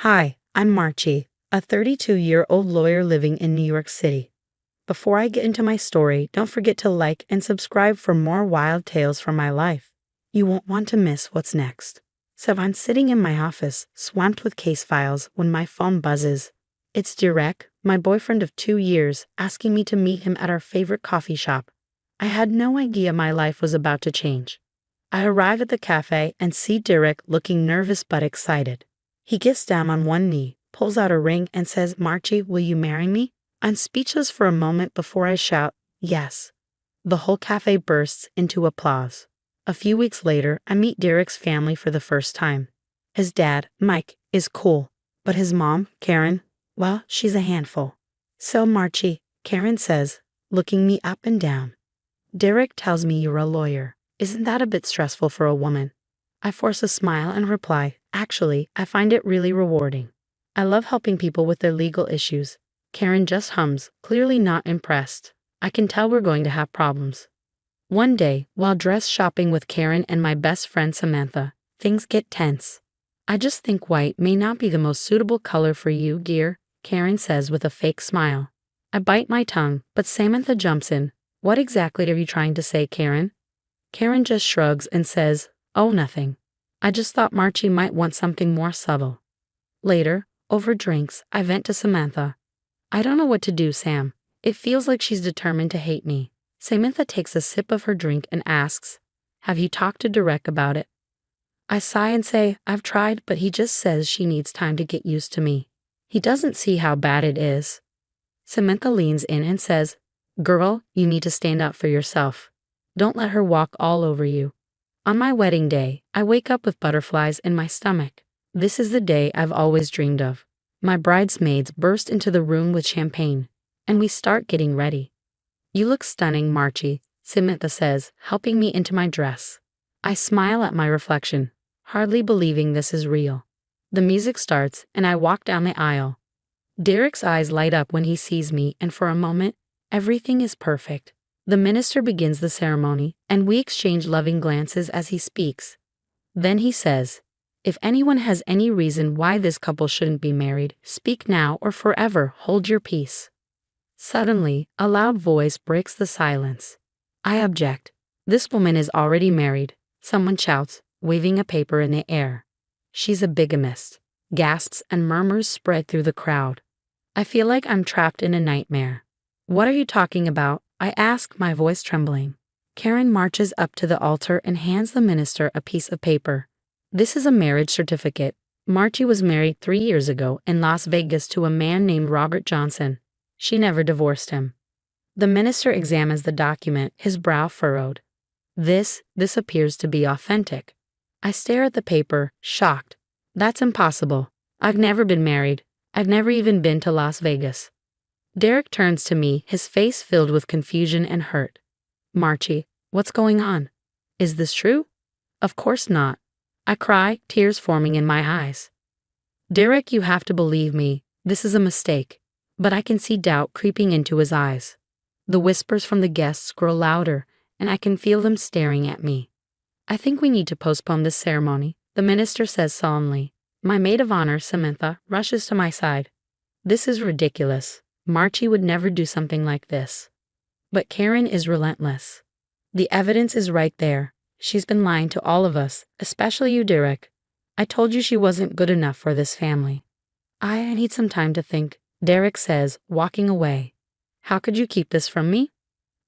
Hi, I'm Marchi, a 32-year-old lawyer living in New York City. Before I get into my story, don't forget to like and subscribe for more wild tales from my life. You won't want to miss what's next. So I'm sitting in my office, swamped with case files, when my phone buzzes. It's Derek, my boyfriend of 2 years, asking me to meet him at our favorite coffee shop. I had no idea my life was about to change. I arrive at the cafe and see Derek looking nervous but excited. He gets down on one knee, pulls out a ring, and says, "Marchi, will you marry me?" I'm speechless for a moment before I shout, "Yes." The whole cafe bursts into applause. A few weeks later, I meet Derek's family for the first time. His dad, Mike, is cool, but his mom, Karen, well, she's a handful. "So, Marchi," Karen says, looking me up and down. "Derek tells me you're a lawyer. Isn't that a bit stressful for a woman?" I force a smile and reply, "Actually, I find it really rewarding. I love helping people with their legal issues." Karen just hums, clearly not impressed. I can tell we're going to have problems. One day, while dress shopping with Karen and my best friend Samantha, things get tense. "I just think white may not be the most suitable color for you, dear," Karen says with a fake smile. I bite my tongue, but Samantha jumps in. "What exactly are you trying to say, Karen?" Karen just shrugs and says, "Oh, nothing. I just thought Marchi might want something more subtle." Later, over drinks, I vent to Samantha. "I don't know what to do, Sam. It feels like she's determined to hate me." Samantha takes a sip of her drink and asks, "Have you talked to Derek about it?" I sigh and say, "I've tried, but he just says she needs time to get used to me. He doesn't see how bad it is." Samantha leans in and says, "Girl, you need to stand up for yourself. Don't let her walk all over you." On my wedding day, I wake up with butterflies in my stomach. This is the day I've always dreamed of. My bridesmaids burst into the room with champagne, and we start getting ready. "You look stunning, Marchi," Samantha says, helping me into my dress. I smile at my reflection, hardly believing this is real. The music starts, and I walk down the aisle. Derek's eyes light up when he sees me, and for a moment, everything is perfect. The minister begins the ceremony, and we exchange loving glances as he speaks. Then he says, "If anyone has any reason why this couple shouldn't be married, speak now or forever hold your peace." Suddenly, a loud voice breaks the silence. I object. "This woman is already married," someone shouts, waving a paper in the air. "She's a bigamist." Gasps and murmurs spread through the crowd. I feel like I'm trapped in a nightmare. "What are you talking about?" I ask, my voice trembling. Karen marches up to the altar and hands the minister a piece of paper. "This is a marriage certificate. Marchi was married 3 years ago in Las Vegas to a man named Robert Johnson. She never divorced him." The minister examines the document, his brow furrowed. This appears to be authentic. I stare at the paper, shocked. "That's impossible. I've never been married. I've never even been to Las Vegas." Derek turns to me, his face filled with confusion and hurt. "Marchi, what's going on? Is this true?" "Of course not." I cry, tears forming in my eyes. "Derek, you have to believe me. This is a mistake." But I can see doubt creeping into his eyes. The whispers from the guests grow louder, and I can feel them staring at me. "I think we need to postpone this ceremony," the minister says solemnly. My maid of honor, Samantha, rushes to my side. "This is ridiculous. Marchi would never do something like this." But Karen is relentless. "The evidence is right there. She's been lying to all of us, especially you, Derek. I told you she wasn't good enough for this family." "I need some time to think," Derek says, walking away. "How could you keep this from me?"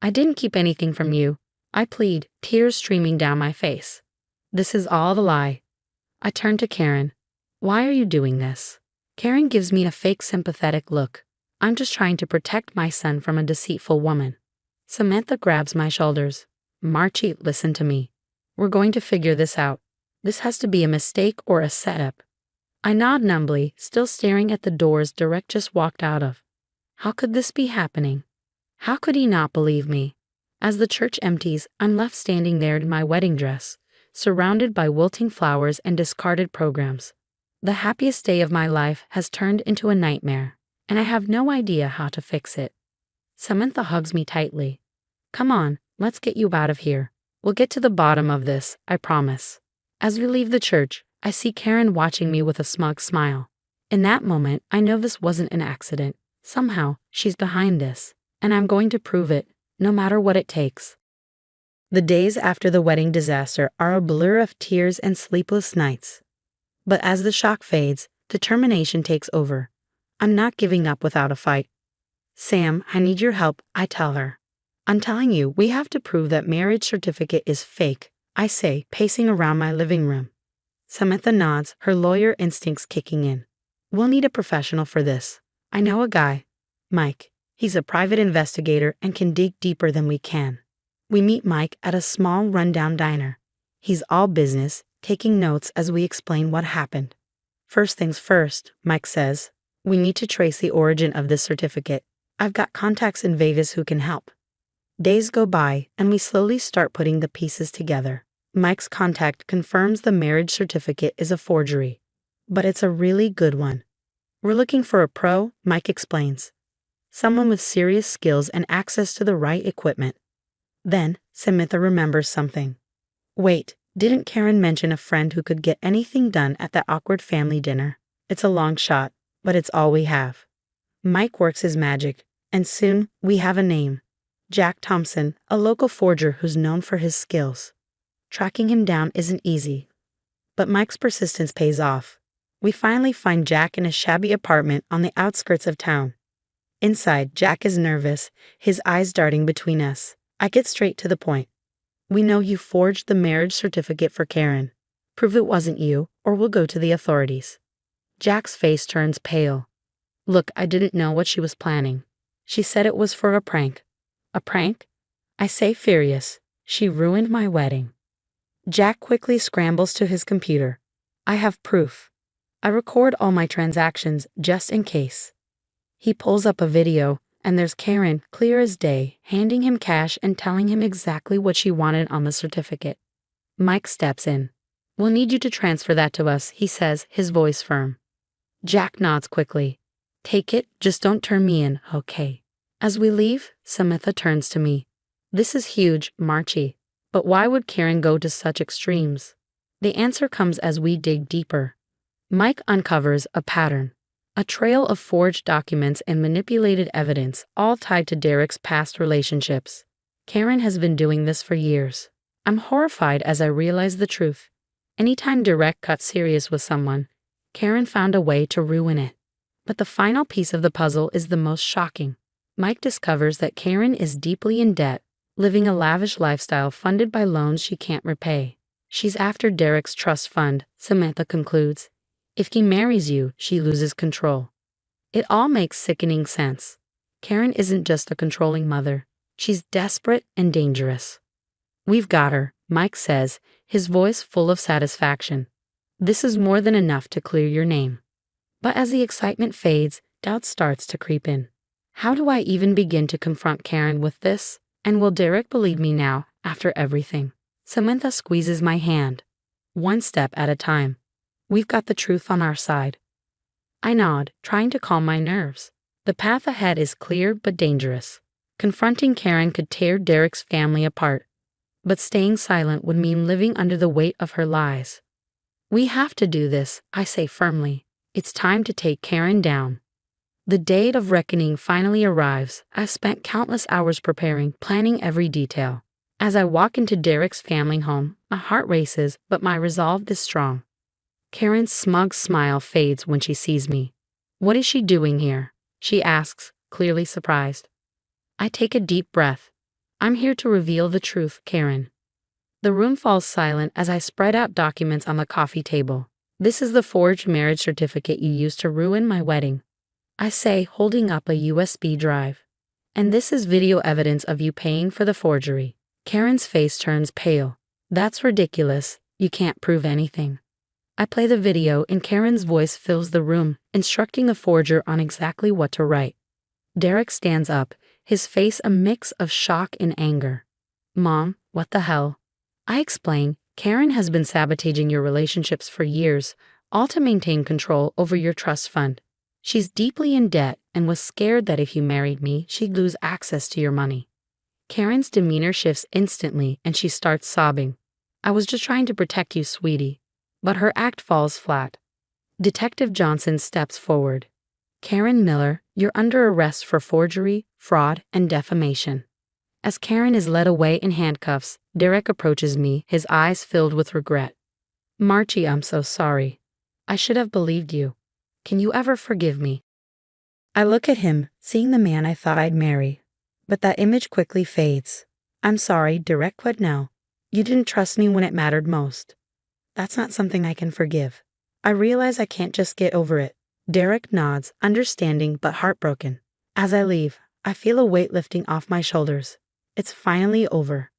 "I didn't keep anything from you," I plead, tears streaming down my face. "This is all the lie." I turn to Karen. "Why are you doing this?" Karen gives me a fake sympathetic look. "I'm just trying to protect my son from a deceitful woman." Samantha grabs my shoulders. "Marchi, listen to me. We're going to figure this out. This has to be a mistake or a setup." I nod numbly, still staring at the doors Derek just walked out of. How could this be happening? How could he not believe me? As the church empties, I'm left standing there in my wedding dress, surrounded by wilting flowers and discarded programs. The happiest day of my life has turned into a nightmare, and I have no idea how to fix it. Samantha hugs me tightly. "Come on, let's get you out of here. We'll get to the bottom of this, I promise." As we leave the church, I see Karen watching me with a smug smile. In that moment, I know this wasn't an accident. Somehow, she's behind this, and I'm going to prove it, no matter what it takes. The days after the wedding disaster are a blur of tears and sleepless nights. But as the shock fades, determination takes over. I'm not giving up without a fight. Sam, I need your help, I tell her. I'm telling you, we have to prove that marriage certificate is fake, I say, pacing around my living room. Samantha nods, her lawyer instincts kicking in. We'll need a professional for this. I know a guy. Mike. He's a private investigator and can dig deeper than we can. We meet Mike at a small rundown diner. He's all business, taking notes as we explain what happened. First things first, Mike says. We need to trace the origin of this certificate. I've got contacts in Vegas who can help. Days go by, and we slowly start putting the pieces together. Mike's contact confirms the marriage certificate is a forgery. But it's a really good one. We're looking for a pro, Mike explains. Someone with serious skills and access to the right equipment. Then, Samantha remembers something. Wait, didn't Karen mention a friend who could get anything done at that awkward family dinner? It's a long shot, but it's all we have. Mike works his magic, and soon we have a name. Jack Thompson, a local forger who's known for his skills. Tracking him down isn't easy, but Mike's persistence pays off. We finally find Jack in a shabby apartment on the outskirts of town. Inside, Jack is nervous, his eyes darting between us. I get straight to the point. We know you forged the marriage certificate for Karen. Prove it wasn't you, or we'll go to the authorities. Jack's face turns pale. Look, I didn't know what she was planning. She said it was for a prank. A prank? I say furious. She ruined my wedding. Jack quickly scrambles to his computer. I have proof. I record all my transactions just in case. He pulls up a video, and there's Karen, clear as day, handing him cash and telling him exactly what she wanted on the certificate. Mike steps in. We'll need you to transfer that to us, he says, his voice firm. Jack nods quickly. Take it, just don't turn me in, okay? As we leave, Samantha turns to me. This is huge, Marchie. But why would Karen go to such extremes? The answer comes as we dig deeper. Mike uncovers a pattern. A trail of forged documents and manipulated evidence, all tied to Derek's past relationships. Karen has been doing this for years. I'm horrified as I realize the truth. Anytime Derek got serious with someone, Karen found a way to ruin it. But the final piece of the puzzle is the most shocking. Mike discovers that Karen is deeply in debt, living a lavish lifestyle funded by loans she can't repay. She's after Derek's trust fund, Samantha concludes. If he marries you, she loses control. It all makes sickening sense. Karen isn't just a controlling mother. She's desperate and dangerous. We've got her, Mike says, his voice full of satisfaction. This is more than enough to clear your name. But as the excitement fades, doubt starts to creep in. How do I even begin to confront Karen with this? And will Derek believe me now, after everything? Samantha squeezes my hand. One step at a time. We've got the truth on our side. I nod, trying to calm my nerves. The path ahead is clear but dangerous. Confronting Karen could tear Derek's family apart. But staying silent would mean living under the weight of her lies. We have to do this, I say firmly. It's time to take Karen down. The day of reckoning finally arrives. I've spent countless hours preparing, planning every detail. As I walk into Derek's family home, my heart races, but my resolve is strong. Karen's smug smile fades when she sees me. What is she doing here? She asks, clearly surprised. I take a deep breath. I'm here to reveal the truth, Karen. The room falls silent as I spread out documents on the coffee table. This is the forged marriage certificate you used to ruin my wedding, I say, holding up a USB drive. And this is video evidence of you paying for the forgery. Karen's face turns pale. That's ridiculous. You can't prove anything. I play the video and Karen's voice fills the room, instructing the forger on exactly what to write. Derek stands up, his face a mix of shock and anger. Mom, what the hell? I explain, Karen has been sabotaging your relationships for years, all to maintain control over your trust fund. She's deeply in debt and was scared that if you married me, she'd lose access to your money. Karen's demeanor shifts instantly and she starts sobbing. I was just trying to protect you, sweetie. But her act falls flat. Detective Johnson steps forward. Karen Miller, you're under arrest for forgery, fraud, and defamation. As Karen is led away in handcuffs, Derek approaches me, his eyes filled with regret. Marchie, I'm so sorry. I should have believed you. Can you ever forgive me? I look at him, seeing the man I thought I'd marry. But that image quickly fades. I'm sorry, Derek, what now? You didn't trust me when it mattered most. That's not something I can forgive. I realize I can't just get over it. Derek nods, understanding but heartbroken. As I leave, I feel a weight lifting off my shoulders. It's finally over.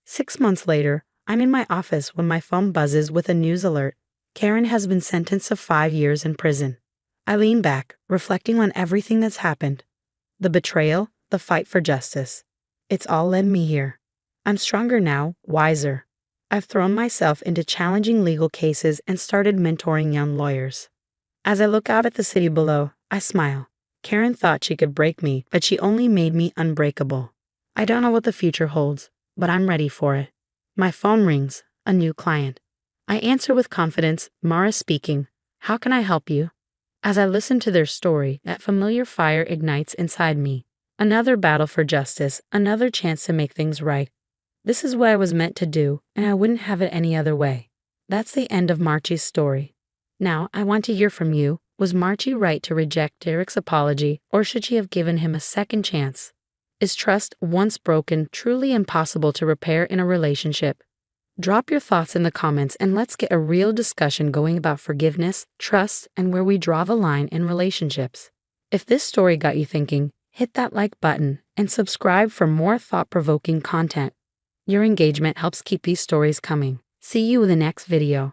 6 months later, I'm in my office when my phone buzzes with a news alert. Karen has been sentenced to 5 years in prison. I lean back, reflecting on everything that's happened. The betrayal, the fight for justice. It's all led me here. I'm stronger now, wiser. I've thrown myself into challenging legal cases and started mentoring young lawyers. As I look out at the city below, I smile. Karen thought she could break me, but she only made me unbreakable. I don't know what the future holds, but I'm ready for it. My phone rings, a new client. I answer with confidence, Mara speaking. How can I help you? As I listen to their story, that familiar fire ignites inside me. Another battle for justice, another chance to make things right. This is what I was meant to do, and I wouldn't have it any other way. That's the end of Marchie's story. Now, I want to hear from you. Was Marchie right to reject Derek's apology, or should she have given him a second chance? Is trust, once broken, truly impossible to repair in a relationship? Drop your thoughts in the comments and let's get a real discussion going about forgiveness, trust, and where we draw the line in relationships. If this story got you thinking, hit that like button and subscribe for more thought-provoking content. Your engagement helps keep these stories coming. See you in the next video.